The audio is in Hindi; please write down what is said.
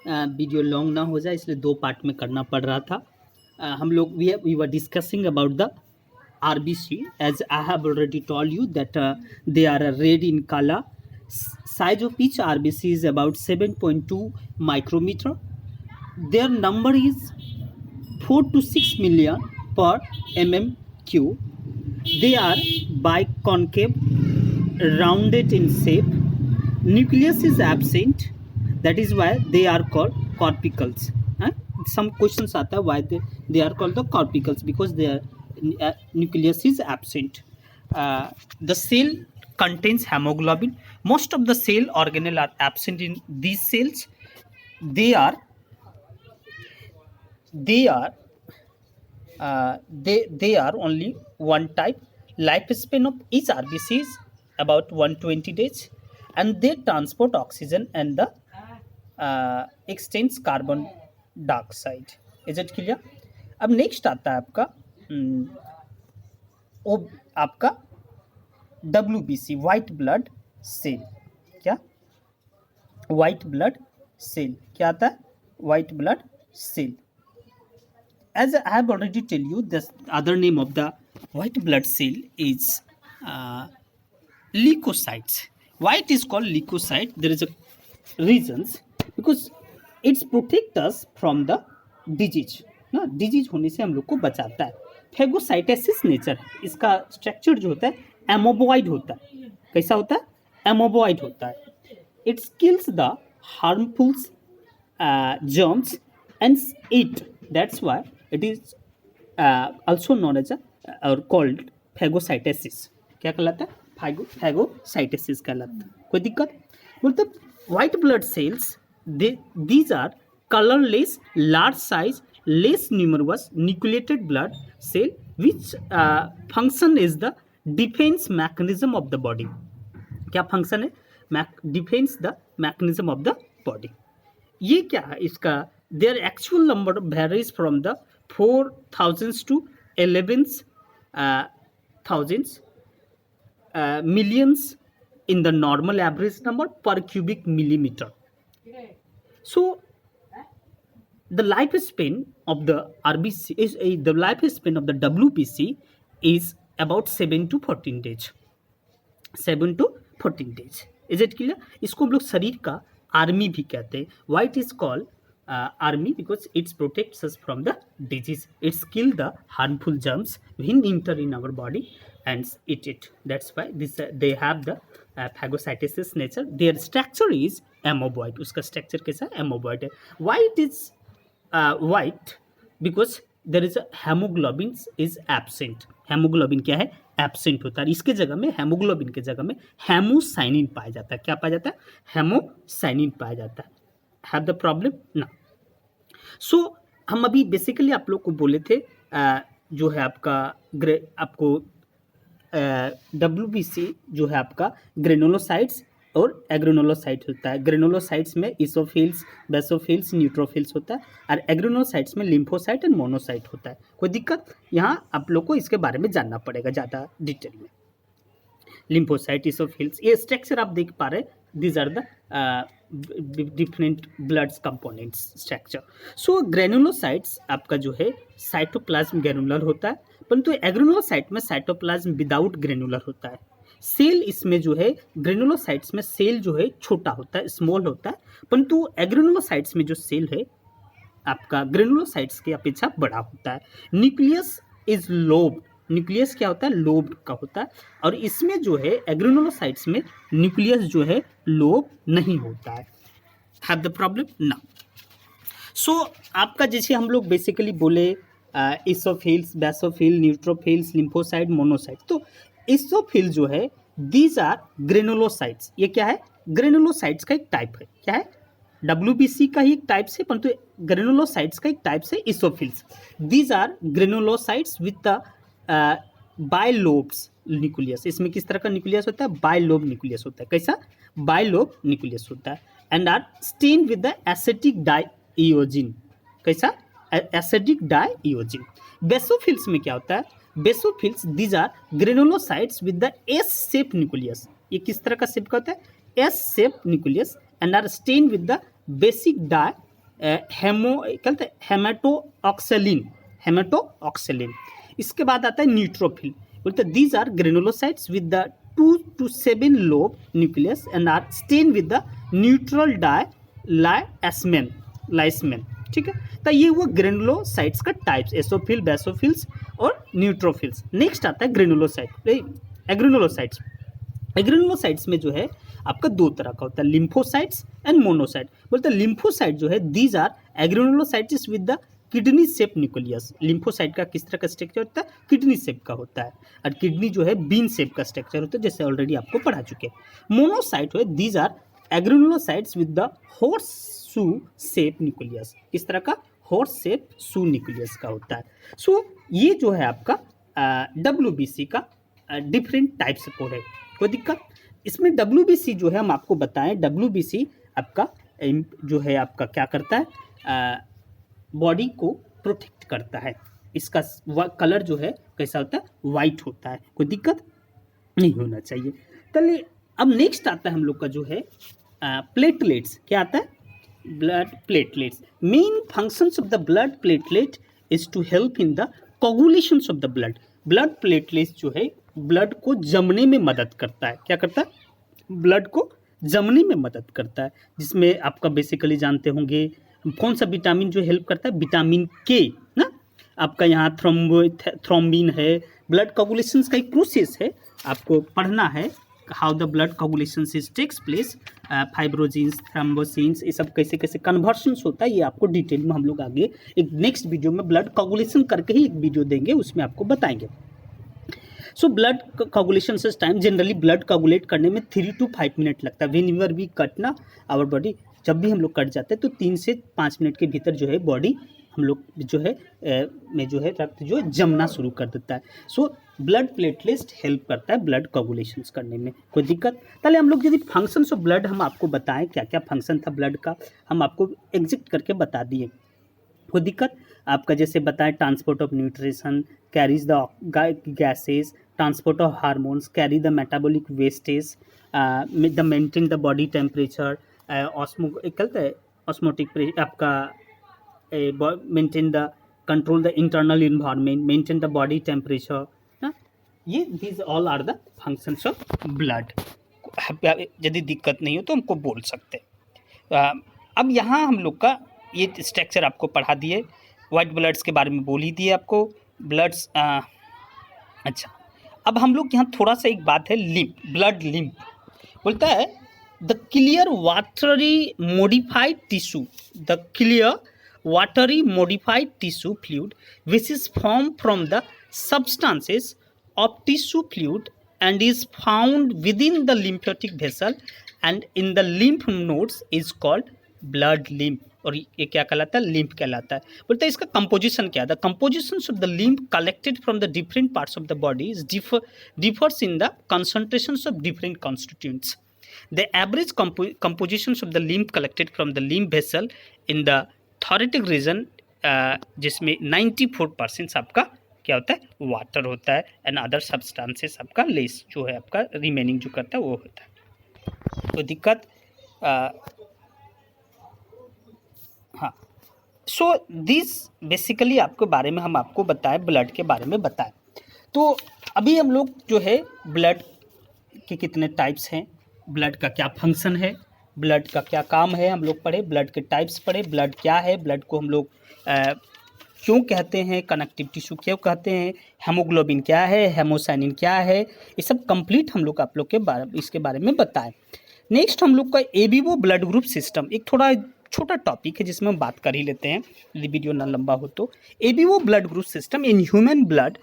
वीडियो लॉन्ग ना हो जाए इसलिए 2 पार्ट में करना पड़ रहा था। हम लोग we were discussing about the RBC, as I have already told you that they are red in color. Size of each RBC is about 7.2 micrometer. Their number is 4 to 6 million per mm cube. They are biconcave, rounded in shape. Nucleus is absent. That is why they are called corpuscles. Some questions आता है why they are called the corpuscles, because their nucleus is absent. The cell contains hemoglobin. Most of the cell organelle are absent in these cells. They are only one type. Lifespan of each RBC is about 120 days, and they transport oxygen and the extends carbon dioxide. Is it clear? अब नेक्स्ट आता है आपका आपका WBC, व्हाइट ब्लड सेल. क्या व्हाइट ब्लड सेल क्या आता है? White blood cell. As I have already tell you, the other name of the white blood cell is leukocytes. Why it is called leukocyte? There is a reasons, because it's protect us from the disease. ना डिजीज होने से हम लोग को बचाता है. फेगोसाइटेसिस नेचर है इसका. स्ट्रक्चर जो होता है एमोबॉइड होता है. कैसा होता है? एमोबॉइड होता है. It kills the harmful germs and eat. That's why it is also known as or called phagocytosis. क्या कहलाता है? Phagocytosis कहलाता है. कोई दिक्कत? बोलते white blood cells, these are colorless, large size, less numerous nucleated blood cell which function is the defense mechanism of the body. क्या फंक्शन है? Defence the mechanism of the body. ये क्या है इसका? Their actual number varies from the 4,000 to 11,000 millions in the normal average number per cubic millimeter. So the lifespan of the RBC is the lifespan of the WBC is about 7 to 14 days. 7 to 14 days. Is it clear? इसको हम लोग शरीर का आर्मी भी कहते हैं. Why it is called army? Because it protects us from the disease. It's kill the harmful germs when enter in our body and eat it. That's why this they have the phagocytosis nature. Their structure is amoeboid. उसका structure कैसा है? Amoeboid है. Why it is white? Because there is a hemoglobin is absent. Haemoglobin क्या है? एब्सेंट होता है. इसके जगह में हेमोग्लोबिन के जगह में हेमोसाइनिन पाया जाता है. क्या पाया जाता है? हेमोसाइनिन पाया जाता है. हैव द प्रॉब्लम ना. सो हम अभी बेसिकली आप लोग को बोले थे जो है आपका आपको WBC जो है आपका ग्रेनुलोसाइट्स और एग्रेनुलोसाइट होता है. ग्रेनुलोसाइट्स में इसोफिल्स, बेसोफिल्स, न्यूट्रोफिल्स होता है, और एग्रेनुलोसाइट्स में लिम्फोसाइट एंड मोनोसाइट होता है. कोई दिक्कत? यहाँ आप लोग को इसके बारे में जानना पड़ेगा ज़्यादा डिटेल में. लिम्फोसाइट, इसोफिल्स, ये स्ट्रक्चर आप देख पा रहे. These are the different bloods components structure. So granulocytes आपका जो है साइटोप्लाज्म ग्रेनुलर होता है, परंतु एग्रेनुलोसाइट में साइटोप्लाज्म विदाउट ग्रेनुलर होता है. सेल इसमें जो है ग्रेनुलोसाइट्स में सेल जो है छोटा होता है, स्मॉल होता है, परंतु एग्रेनुलोसाइट्स में जो सेल है आपका ग्रेनुलोसाइट्स की अपेक्षा बड़ा होता है. Nucleus is lobe. न्यूक्लियस क्या होता है? लोब का होता है. और इसमें जो है एग्रेनुलोसाइट्स में न्यूक्लियस जो है लोब नहीं होता है. हैव द प्रॉब्लम ना. सो आपका जैसे हम लोग बेसिकली बोले इसोफिल्स, बेसोफिल, न्यूट्रोफिल्स, लिम्फोसाइट, मोनोसाइट. तो इसोफिल जो है दीज आर ग्रेनुलोसाइट्स. ये क्या है? ग्रेनुलोसाइट्स का एक टाइप है. क्या है? WBC का ही एक टाइप से, परंतु ग्रेनुलोसाइट्स का एक टाइप से eosinophils. These are granulocytes with the bilobes nucleus. इसमें किस तरह का न्यूक्लियस होता है? बाइलोब न्यूक्लियस होता है. कैसा? बाइलोब न्यूक्लियस होता है. And are stain with the acetic dye eosin. कैसा? Acidic dye eosin. बेसोफिल्स में क्या होता है? Basophils these are granulocytes with the S shape nucleus. ये किस तरह का शेप का होता है? S shape nucleus. And are stain with the basic कहते हैं हेमाटोऑक्सेलिन। इसके बाद आता है न्यूट्रोफिल, बोलते हैं these are granulocytes with the 2 to 7 lobe nucleus and are stain with the neutral Leishman. ठीक है, तो ये वो ग्रेनुलोसाइट्स का टाइप्स, एसोफिल, बेसोफिल्स और न्यूट्रोफिल्स। नेक्स्ट आता है एग्रेनुलोसाइट्स। एग्रेनुलोसाइट्स में जो है आपका दो तरह का होता है, लिम्फोसाइट्स एंड मोनोसाइट। बोलते हैं लिम्फोसाइट जो है these are agranulocytes with the kidney shape nucleus. Lymphocyte का किस तरह का स्ट्रक्चर होता है, किडनी शेप का होता है, और किडनी जो है बीन शेप का स्ट्रक्चर होता है, जैसे ऑलरेडी आपको पढ़ा चुके हैं। मोनोसाइट है these are agranulocytes with the horseshoe shape nucleus. किस तरह का, हॉर्स शेप शू न्यूक्लियस का होता है। सो ये जो है आपका WBC का डिफरेंट टाइप्स कोड है। कोई दिक्कत इसमें? WBC जो है हम आपको बताएं, WBC आपका जो है आपका क्या करता है, बॉडी को प्रोटेक्ट करता है। इसका कलर जो है कैसा होता है, वाइट होता है। कोई दिक्कत नहीं होना चाहिए। चलिए अब नेक्स्ट आता है हम लोग का जो है प्लेटलेट्स। क्या आता है, blood platelets. Main functions of the blood platelet is to help in the coagulations of the blood. Blood platelets जो है ब्लड को जमने में मदद करता है। क्या करता है, ब्लड को जमने में मदद करता है, जिसमें आपका बेसिकली जानते होंगे कौन सा विटामिन जो हेल्प करता है, विटामिन के ना। आपका यहाँ थ्रोम्बिन है। ब्लड कोगुलेशंस का एक प्रोसेस है, आपको पढ़ना है how the blood coagulations is takes place, fibrinogens, thrombocins, ये सब कैसे कैसे कन्वर्शंस होता है, ये आपको डिटेल में हम लोग आगे एक नेक्स्ट वीडियो में ब्लड कोगुलेशन करके ही एक वीडियो देंगे, उसमें आपको बताएंगे। सो ब्लड कोगुलेशन से टाइम, जनरली ब्लड कोगुलेट करने में 3 to 5 मिनट लगता है। वेन एवर वी कट ना आवर बॉडी, जब भी हम लोग कट जाते हैं तो 3 से 5 मिनट के भीतर जो है बॉडी हम लोग जो है में जो है रक्त जो है जमना शुरू कर देता है। सो ब्लड प्लेटलेट्स हेल्प करता है ब्लड कोगुलेशंस करने में। कोई दिक्कत? पहले हम लोग यदि फंक्शंस ऑफ ब्लड हम आपको बताएं, क्या क्या फंक्शन था ब्लड का, हम आपको एग्जिट करके बता दिए। कोई दिक्कत? आपका जैसे बताएं, transport of nutrition, carries the gases, transport of hormones, carry the metabolic wastage, the maintain the body temperature, osmotic आपका maintain the control the internal environment, maintain the body temperature ना। ये these all are the functions of blood. यदि दिक्कत नहीं हो तो हमको बोल सकते। अब यहाँ हम लोग का ये स्ट्रक्चर आपको पढ़ा दिए, वाइट ब्लड्स के बारे में बोल ही दिए आपको, ब्लड्स। अच्छा, अब हम लोग यहाँ थोड़ा सा एक बात है, लिम्फ, ब्लड लिम्फ बोलता है the clear watery modified tissue, the clear watery modified tissue fluid which is formed from the substances of tissue fluid and is found within the lymphatic vessel and in the lymph nodes is called blood lymph। और ये क्या कहलाता है, लिम्फ कहलाता है। बोलते हैं इसका कंपोजिशन क्या है, the compositions of the lymph collected from the different parts of the body is differs in the concentrations of different constituents। The average compositions of the lymph collected from the lymph vessel in the thoracic region, जिसमें 94% आपका क्या होता है, वाटर होता है, एंड अदर सब्सटेंसेस आपका लेस जो है आपका रिमेनिंग जो करता है वो होता है। तो दिक्कत, हाँ। सो दिस बेसिकली आपके बारे में हम आपको बताएं, ब्लड के बारे में बताएं। तो अभी हम लोग जो है ब्लड के कितने टाइप्स हैं, ब्लड का क्या फंक्शन है, ब्लड का क्या काम है, हम लोग पढ़े, ब्लड के टाइप्स पढ़े, ब्लड क्या है, ब्लड को हम लोग क्यों कहते हैं, कनेक्टिव टिश्यू क्यों कहते हैं, हेमोग्लोबिन क्या है, हेमोसाइनिन क्या है, ये सब कंप्लीट हम लोग आप लोग के इसके बारे में बताएं। नेक्स्ट हम लोग का एबीओ ब्लड ग्रुप सिस्टम, एक थोड़ा छोटा टॉपिक है जिसमें हम बात कर ही लेते हैं, यदि वीडियो ना लंबा हो तो। ABO blood group system in human blood